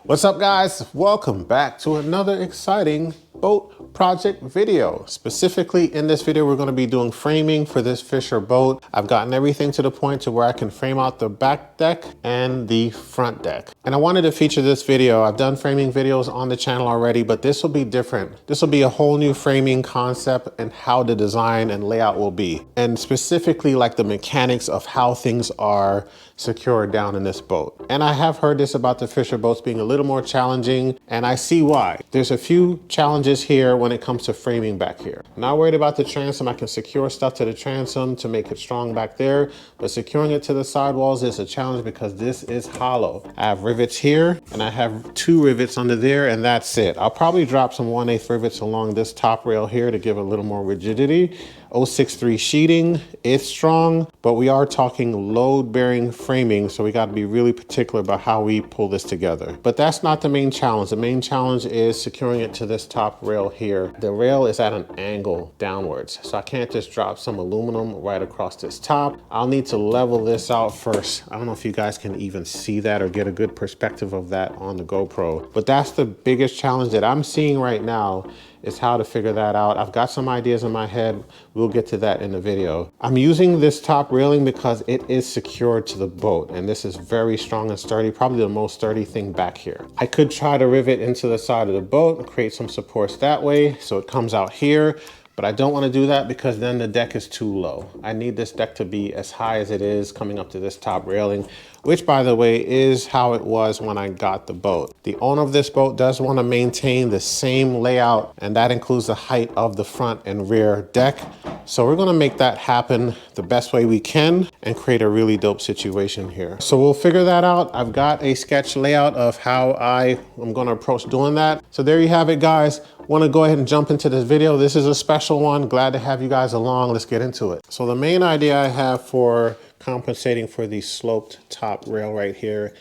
What's up, guys? Welcome back to another exciting boat project video. Specifically in this video, we're going to be doing framing for this Fisher boat. I've gotten everything to the point to where I can frame out the back deck and the front deck. And I wanted to feature this video. I've done framing videos on the channel already, but this will be different. This will be a whole new framing concept and how the design and layout will be. And specifically like the mechanics of how things are secured down in this boat. And I have heard this about the Fisher boats being a little more challenging, and I see why. There's a few challenges here when it comes to framing back here. Not worried about the transom. I can secure stuff to the transom to make it strong back there, but securing it to the sidewalls is a challenge because this is hollow. I have rivets here and I have 2 rivets under there, and that's it. I'll probably drop some 1/8 rivets along this top rail here to give a little more rigidity. 063 sheeting, it's strong, but we are talking load bearing framing, so we got to be really particular about how we pull this together. But that's not the main challenge. The main challenge is securing it to this top rail here. The rail is at an angle downwards, so I can't just drop some aluminum right across this top. I'll need to level this out first. I don't know if you guys can even see that or get a good perspective of that on the GoPro, but that's the biggest challenge that I'm seeing right now, is how to figure that out. I've got some ideas in my head. We'll get to that in the video. I'm using this top railing because it is secured to the boat, and this is very strong and sturdy, probably the most sturdy thing back here. I could try to rivet into the side of the boat and create some supports that way so it comes out here, but I don't want to do that because then the deck is too low. I need this deck to be as high as it is coming up to this top railing, which by the way is how it was when I got the boat. The owner of this boat does want to maintain the same layout, and that includes the height of the front and rear deck. So we're going to make that happen the best way we can and create a really dope situation here. So we'll figure that out. I've got a sketch layout of how I am going to approach doing that. So there you have it, guys. Want to go ahead and jump into this video. This is a special one. Glad to have you guys along. Let's get into it. So the main idea I have for compensating for the sloped top rail right here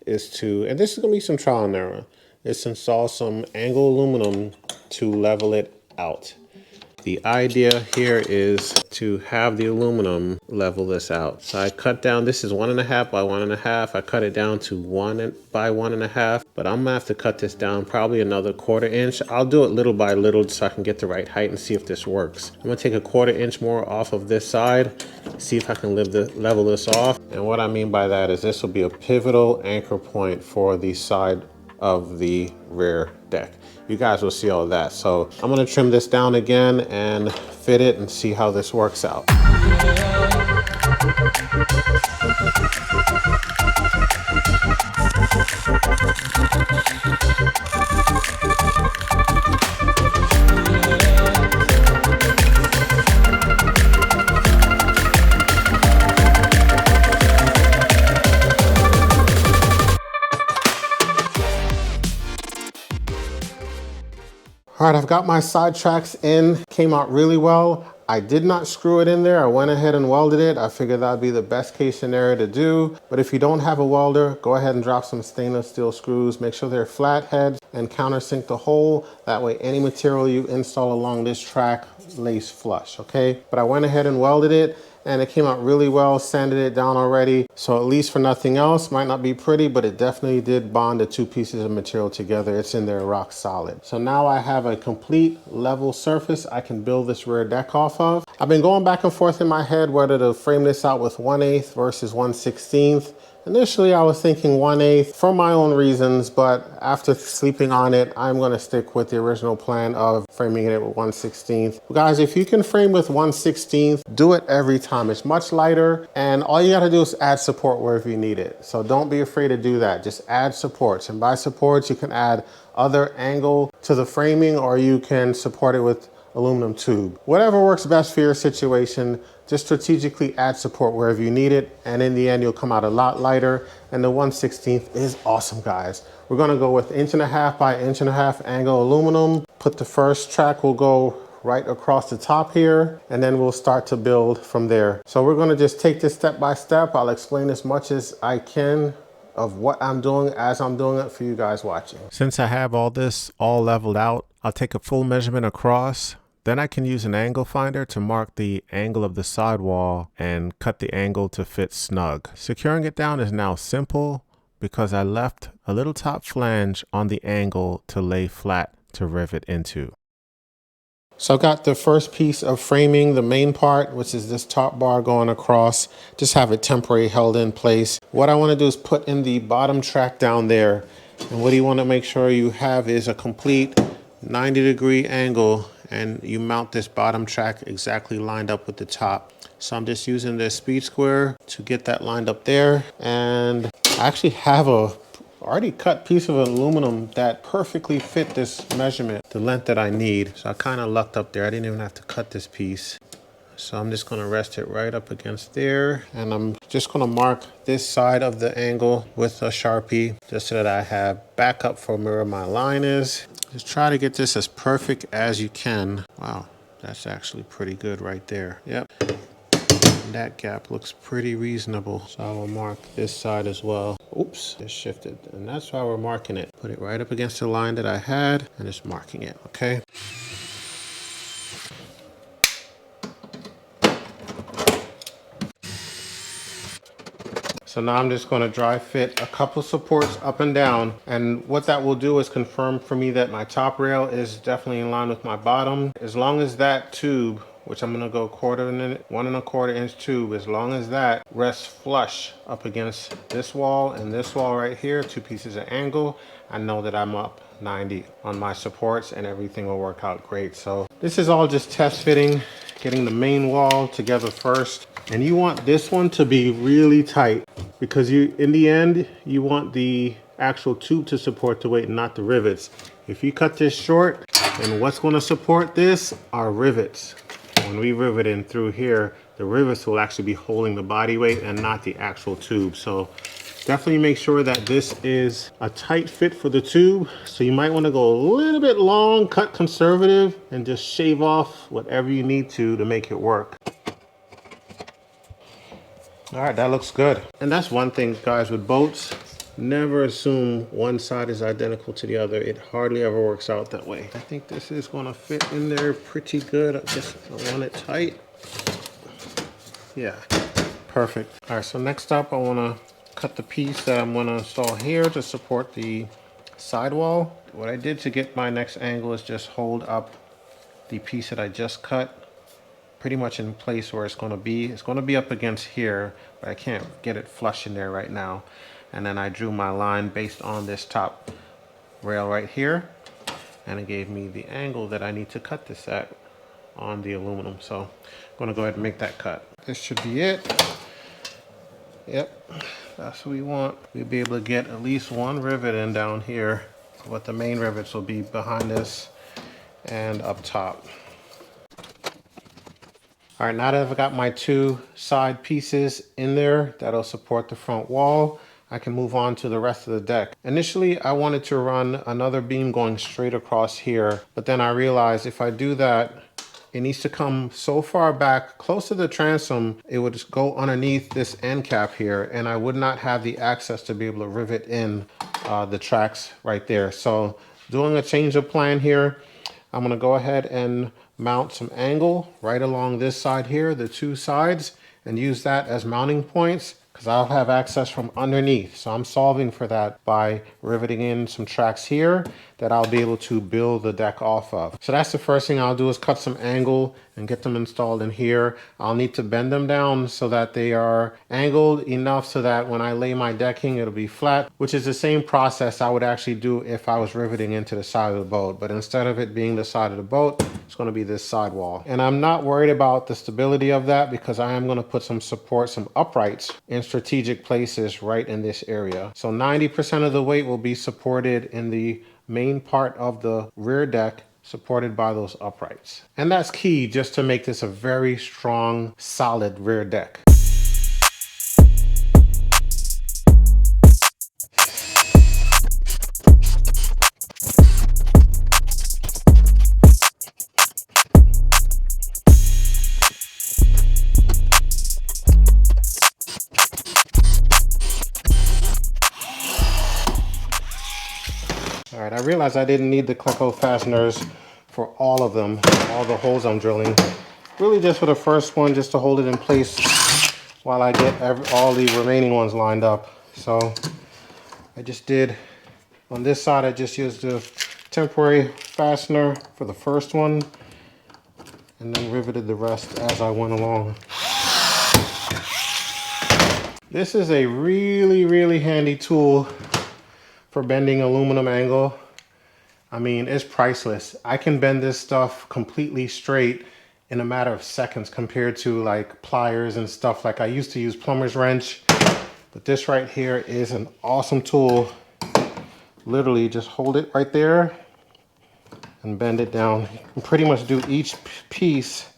is to, and this is gonna be some trial and error, is to install some angle aluminum to level it out. The idea here is to have the aluminum level this out. So I cut down, this is 1.5 by 1.5. I cut it down to 1 by 1.5, but I'm gonna have to cut this down probably another 1/4 inch. I'll do it little by little so I can get the right height and see if this works. I'm gonna take a 1/4 inch more off of this side, see if I can level this off. And what I mean by that is this will be a pivotal anchor point for the side of the rear deck. You guys will see all of that. So I'm gonna trim this down again and fit it and see how this works out. All right, I've got my side tracks in, came out really well. I did not screw it in there. I went ahead and welded it. I figured that'd be the best case scenario to do. But if you don't have a welder, go ahead and drop some stainless steel screws. Make sure they're flat heads and countersink the hole. That way any material you install along this track lays flush, okay? But I went ahead and welded it, and it came out really well, sanded it down already. So at least for nothing else, might not be pretty, but it definitely did bond the 2 pieces of material together. It's in there rock solid. So now I have a complete level surface I can build this rear deck off of. I've been going back and forth in my head whether to frame this out with 1/8 versus 1/16. Initially, I was thinking 1/8 for my own reasons, but after sleeping on it, I'm gonna stick with the original plan of framing it with 1/16. Guys, if you can frame with 1/16, do it every time. It's much lighter, and all you gotta do is add support wherever you need it. So don't be afraid to do that. Just add supports, and by supports, you can add other angle to the framing, or you can support it with aluminum tube. Whatever works best for your situation, just strategically add support wherever you need it, and in the end you'll come out a lot lighter, and the 1/16 is awesome, guys. We're gonna go with 1.5 by 1.5 angle aluminum. Put the first track, will go right across the top here, and then we'll start to build from there. So we're gonna just take this step by step. I'll explain as much as I can of what I'm doing as I'm doing it for you guys watching. Since I have all this all leveled out, I'll take a full measurement across. Then I can use an angle finder to mark the angle of the sidewall and cut the angle to fit snug. Securing it down is now simple, because I left a little top flange on the angle to lay flat to rivet into. So I got the first piece of framing, the main part, which is this top bar going across, just have it temporarily held in place. What I want to do is put in the bottom track down there. And what you want to make sure you have is a complete 90-degree angle, and you mount this bottom track exactly lined up with the top. So I'm just using this speed square to get that lined up there. And I actually have a already cut piece of aluminum that perfectly fit this measurement, the length that I need. So I kind of lucked up there. I didn't even have to cut this piece. So I'm just gonna rest it right up against there. And I'm just gonna mark this side of the angle with a Sharpie, just so that I have backup for where my line is. Just try to get this as perfect as you can. Wow, that's actually pretty good right there. Yep. That gap looks pretty reasonable. So I will mark this side as well. Oops, it shifted. And that's why we're marking it. Put it right up against the line that I had and just marking it, okay? So now I'm just going to dry fit a couple supports up and down. And what that will do is confirm for me that my top rail is definitely in line with my bottom. As long as that tube, which I'm going to go 1¼ inch tube, as long as that rests flush up against this wall and this wall right here, 2 pieces of angle, I know that I'm up 90 on my supports and everything will work out great. So this is all just test fitting, getting the main wall together first. And you want this one to be really tight, because in the end, you want the actual tube to support the weight, not the rivets. If you cut this short, then what's going to support this are rivets. When we rivet in through here, the rivets will actually be holding the body weight and not the actual tube. So definitely make sure that this is a tight fit for the tube. So you might want to go a little bit long, cut conservative, and just shave off whatever you need to make it work. All right, that looks good. And that's one thing, guys, with boats, never assume one side is identical to the other. It hardly ever works out that way. I think this is gonna fit in there pretty good. I want it tight. Yeah, perfect. All right, so next up, I wanna cut the piece that I'm gonna install here to support the sidewall. What I did to get my next angle is just hold up the piece that I just cut pretty much in place where it's going to be. It's going to be up against here, but I can't get it flush in there right now. And then I drew my line based on this top rail right here, and it gave me the angle that I need to cut this at on the aluminum. So I'm going to go ahead and make that cut. This should be it. Yep, that's what we want. We'll be able to get at least one rivet in down here. What the main rivets will be behind this and up top. All right, now that I've got my 2 side pieces in there that'll support the front wall, I can move on to the rest of the deck. Initially, I wanted to run another beam going straight across here, but then I realized if I do that, it needs to come so far back, close to the transom, it would just go underneath this end cap here, and I would not have the access to be able to rivet in the tracks right there. So doing a change of plan here, I'm gonna go ahead and mount some angle right along this side here, the 2 sides, and use that as mounting points, because I'll have access from underneath. So I'm solving for that by riveting in some tracks here that I'll be able to build the deck off of. So that's the first thing I'll do, is cut some angle and get them installed in here. I'll need to bend them down so that they are angled enough so that when I lay my decking, it'll be flat, which is the same process I would actually do if I was riveting into the side of the boat. But instead of it being the side of the boat, it's going to be this sidewall. And I'm not worried about the stability of that, because I am going to put some support, some uprights in strategic places right in this area. So 90% of the weight will be supported in the main part of the rear deck, supported by those uprights. And that's key just to make this a very strong, solid rear deck. All right, I realized I didn't need the Cleco fasteners for all of them, all the holes I'm drilling. Really just for the first one, just to hold it in place while I get all the remaining ones lined up. So I just did, on this side, I just used a temporary fastener for the first one and then riveted the rest as I went along. This is a really handy tool for bending aluminum angle. I mean, it's priceless. I can bend this stuff completely straight in a matter of seconds compared to like pliers and stuff. Like I used to use plumber's wrench, but this right here is an awesome tool. Literally just hold it right there and bend it down. You can pretty much do each piece.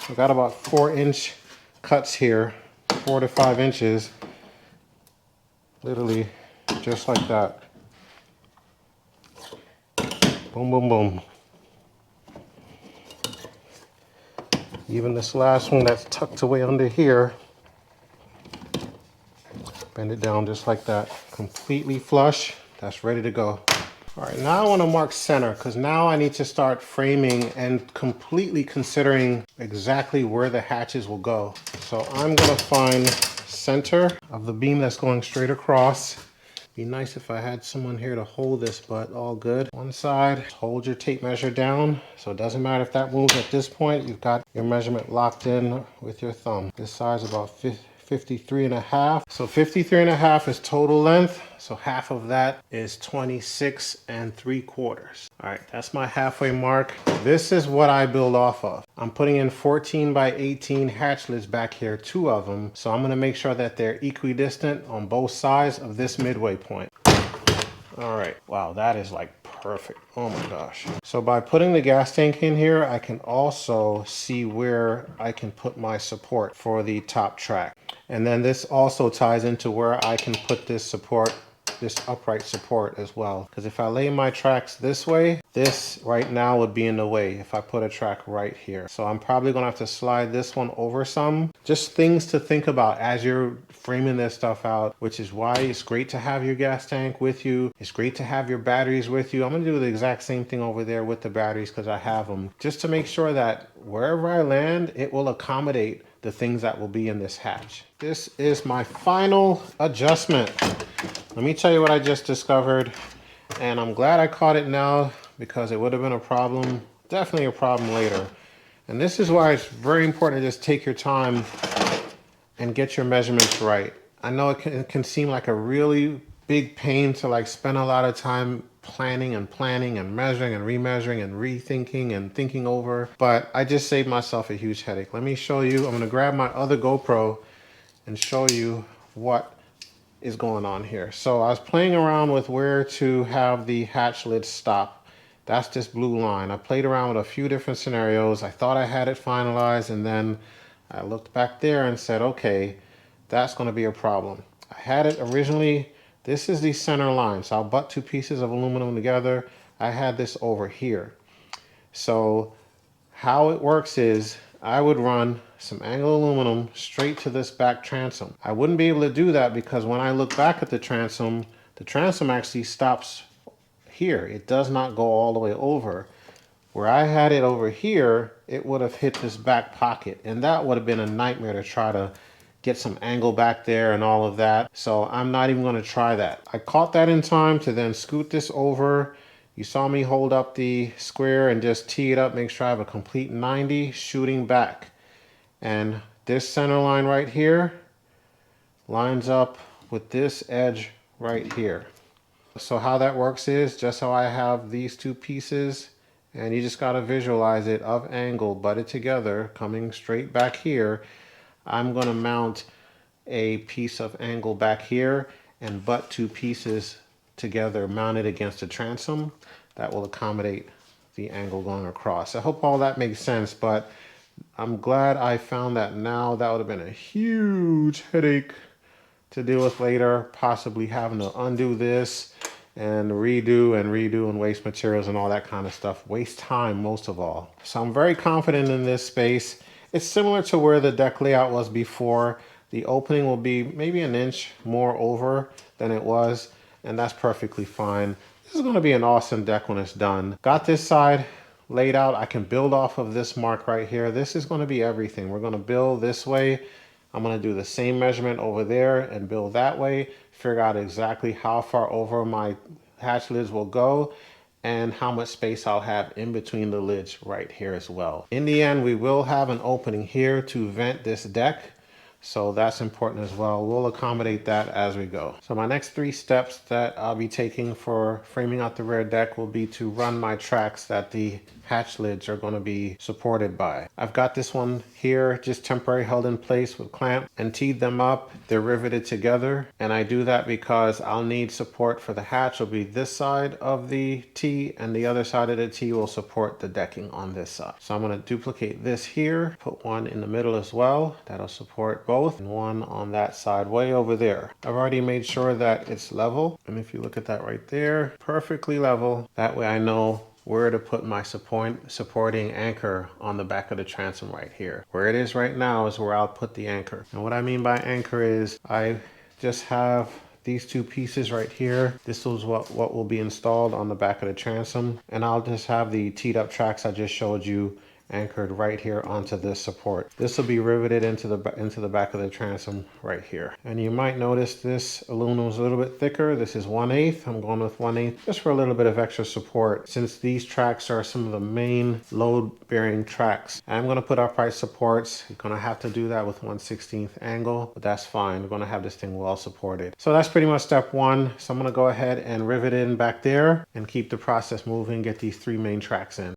I've got about 4-inch cuts here, 4 to 5 inches. Literally just like that. Boom, boom, boom. Even this last one that's tucked away under here, bend it down just like that. Completely flush. That's ready to go. All right, now I want to mark center because now I need to start framing and completely considering exactly where the hatches will go. So I'm going to find center of the beam that's going straight across. Be nice if I had someone here to hold this, but all good. One side, hold your tape measure down. So it doesn't matter if that moves at this point, you've got your measurement locked in with your thumb. This side's about 53.5. So 53.5 is total length. So half of that is 26.75. All right, that's my halfway mark. This is what I build off of. I'm putting in 14 by 18 hatch lids back here, 2 of them. So I'm gonna make sure that they're equidistant on both sides of this midway point. All right, wow, that is like perfect. Oh my gosh. So by putting the gas tank in here, I can also see where I can put my support for the top track. And then this also ties into where I can put this support, this upright support as well. Because if I lay my tracks this way, this right now would be in the way if I put a track right here. So I'm probably gonna have to slide this one over some. Just things to think about as you're framing this stuff out, which is why it's great to have your gas tank with you. It's great to have your batteries with you. I'm gonna do the exact same thing over there with the batteries because I have them. Just to make sure that wherever I land, it will accommodate the things that will be in this hatch. This is my final adjustment. Let me tell you what I just discovered, and I'm glad I caught it now because it would have been a problem, definitely a problem later. And this is why it's very important to just take your time and get your measurements right. I know it can seem like a really big pain to like spend a lot of time planning and measuring and remeasuring and rethinking and thinking over, but I just saved myself a huge headache. Let me show you. I'm gonna grab my other GoPro and show you what is going on here. So I was playing around with where to have the hatch lid stop. That's this blue line. I played around with a few different scenarios. I thought I had it finalized, and then I looked back there and said, okay, that's going to be a problem. I had it originally, this is the center line. So I'll butt 2 pieces of aluminum together. I had this over here. So how it works is I would run some angled aluminum straight to this back transom. I wouldn't be able to do that because when I look back at the transom actually stops here. It does not go all the way over. Where I had it over here, it would have hit this back pocket, and that would have been a nightmare to try to get some angle back there and all of that. So I'm not even going to try that. I caught that in time to then scoot this over. You saw me hold up the square and just tee it up, make sure I have a complete 90 shooting back. And this center line right here lines up with this edge right here. So how that works is just how I have these 2 pieces, and you just got to visualize it of angle, butted together, coming straight back here. I'm going to mount a piece of angle back here and butt 2 pieces together mounted against the transom. That will accommodate the angle going across. I hope all that makes sense, but I'm glad I found that now. That would have been a huge headache to deal with later, possibly having to undo this and redo and waste materials and all that kind of stuff. Waste time most of all. So I'm very confident in this space. It's similar to where the deck layout was before. The opening will be maybe an inch more over than it was, and that's perfectly fine. This is going to be an awesome deck when it's done. Got this side laid out. I can build off of this mark right here. This is going to be everything. We're going to build this way. I'm gonna do the same measurement over there and build that way, figure out exactly how far over my hatch lids will go and how much space I'll have in between the lids right here as well. In the end, we will have an opening here to vent this deck. So that's important as well. We'll accommodate that as we go. So my next 3 steps that I'll be taking for framing out the rear deck will be to run my tracks that the hatch lids are going to be supported by. I've got this one here just temporarily held in place with clamp and teed them up. They're riveted together, and I do that because I'll need support for the hatch. Will be this side of the T, and the other side of the T will support the decking on this side. So I'm going to duplicate this here, put one in the middle as well. That'll support both, and one on that side way over there. I've already made sure that it's level, and if you look at that right there, perfectly level. That way I know where to put my supporting anchor on the back of the transom right here. Where it is right now is where I'll put the anchor. And what I mean by anchor is I just have these 2 pieces right here. This is what will be installed on the back of the transom. And I'll just have the teed up tracks I just showed you anchored right here onto this support. This will be riveted into the back of the transom right here. And you might notice this aluminum is a little bit thicker. This is 1/8. I'm going with 1/8 just for a little bit of extra support, since these tracks are some of the main load bearing tracks. I'm going to put upright supports. You're going to have to do that with 1/16 angle, but that's fine. We're going to have this thing well supported. So that's pretty much step 1. So I'm going to go ahead and rivet in back there and keep the process moving, get these 3 main tracks in.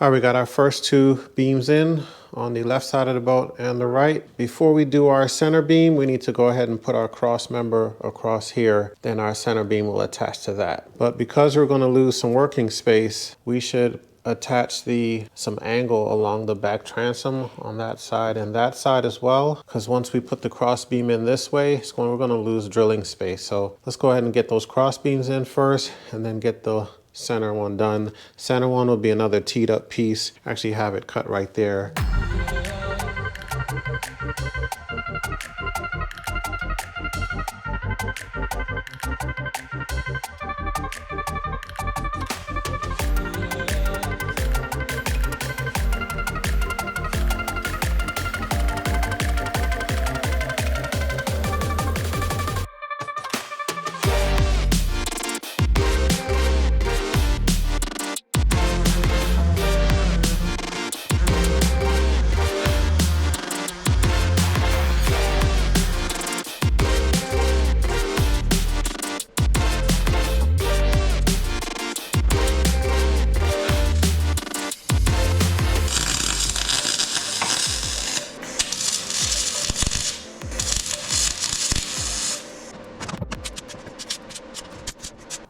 All right, we got our first 2 beams in on the left side of the boat and the right. Before we do our center beam, we need to go ahead and put our cross member across here. Then our center beam will attach to that. But because we're going to lose some working space, we should attach some angle along the back transom on that side and that side as well, because once we put the cross beam in this way, we're going to lose drilling space. So let's go ahead and get those cross beams in first and then get the center one done. Center one will be another teed up piece. Actually have it cut right there.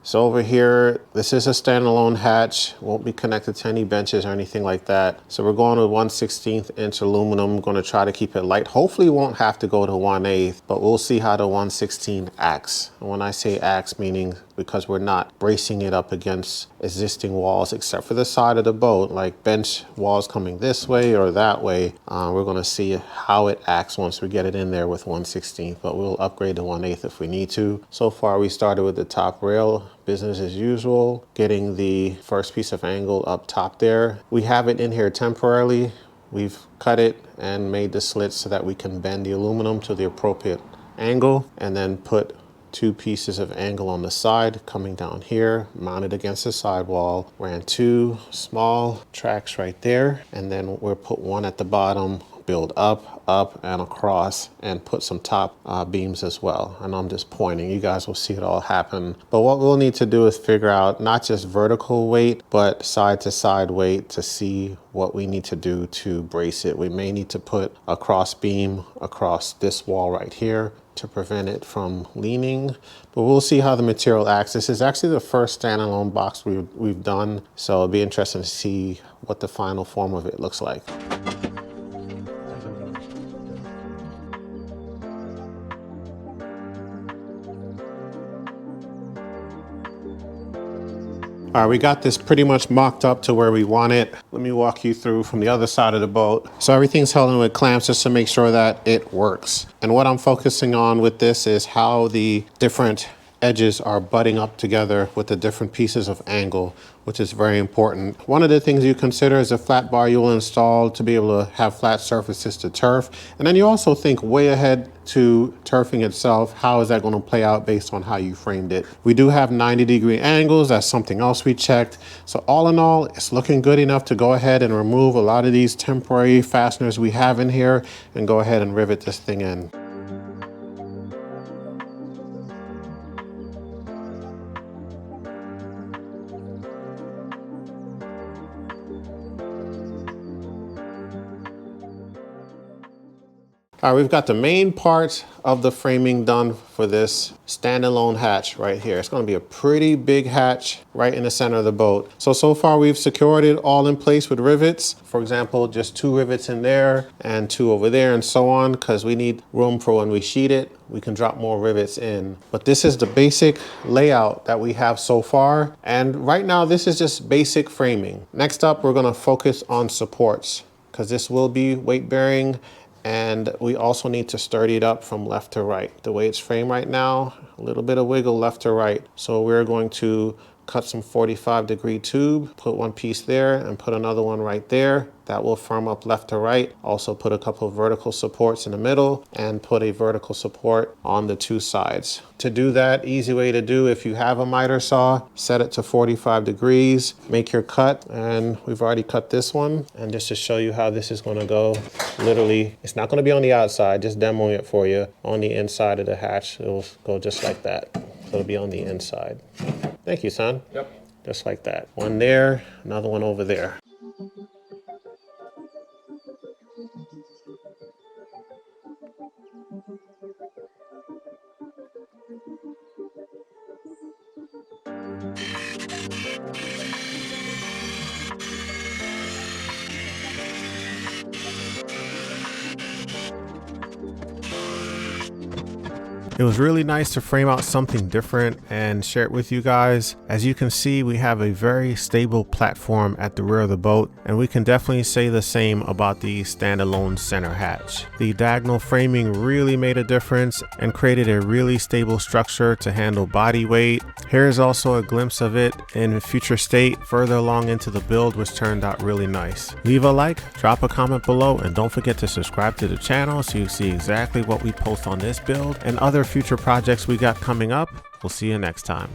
So over here, this is a standalone hatch, won't be connected to any benches or anything like that. So we're going with 1/16 inch aluminum. I'm going to try to keep it light. Hopefully we won't have to go to 1/8, but we'll see how the 1/16 acts. And when I say acts, meaning because we're not bracing it up against existing walls, except for the side of the boat, like bench walls coming this way or that way. We're going to see how it acts once we get it in there with 1/16, but we'll upgrade to 1/8 if we need to. So far, we started with the top rail. Business as usual, getting the first piece of angle up top there. We have it in here temporarily. We've cut it and made the slits so that we can bend the aluminum to the appropriate angle and then put 2 pieces of angle on the side coming down here, mounted against the sidewall. Ran 2 small tracks right there, and then we'll put 1 at the bottom, build up and across, and put some top beams as well. And I'm just pointing, you guys will see it all happen. But what we'll need to do is figure out not just vertical weight, but side to side weight to see what we need to do to brace it. We may need to put a cross beam across this wall right here to prevent it from leaning, but we'll see how the material acts. This is actually the first standalone box we've done, so it'll be interesting to see what the final form of it looks like. All right, we got this pretty much mocked up to where we want it. Let me walk you through from the other side of the boat. So everything's held in with clamps just to make sure that it works. And what I'm focusing on with this is how the different edges are butting up together with the different pieces of angle, which is very important. One of the things you consider is a flat bar you will install to be able to have flat surfaces to turf. And then you also think way ahead to turfing itself. How is that going to play out based on how you framed it? We do have 90-degree angles. That's something else we checked. So all in all, it's looking good enough to go ahead and remove a lot of these temporary fasteners we have in here and go ahead and rivet this thing in. All right, we've got the main part of the framing done for this standalone hatch right here. It's going to be a pretty big hatch right in the center of the boat. So far we've secured it all in place with rivets. For example, just 2 rivets in there and 2 over there and so on, because we need room for when we sheet it. We can drop more rivets in. But this is the basic layout that we have so far. And right now, this is just basic framing. Next up, we're going to focus on supports, because this will be weight bearing. And we also need to sturdy it up from left to right. The way it's framed right now, a little bit of wiggle left to right. So we're going to cut some 45-degree tube, put one piece there and put another one right there. That will firm up left to right. Also put a couple of vertical supports in the middle and put a vertical support on the 2 sides. To do that, easy way to do, if you have a miter saw, set it to 45 degrees, make your cut, and we've already cut this one. And just to show you how this is gonna go, literally, it's not gonna be on the outside, just demoing it for you. On the inside of the hatch, it'll go just like that. So it'll be on the inside. Thank you, son. Yep. Just like that. One there, another one over there. It was really nice to frame out something different and share it with you guys. As you can see, we have a very stable platform at the rear of the boat, and we can definitely say the same about the standalone center hatch. The diagonal framing really made a difference and created a really stable structure to handle body weight. Here is also a glimpse of it in future state further along into the build, which turned out really nice. Leave a like, drop a comment below, and don't forget to subscribe to the channel so you see exactly what we post on this build and other future projects we got coming up. We'll see you next time.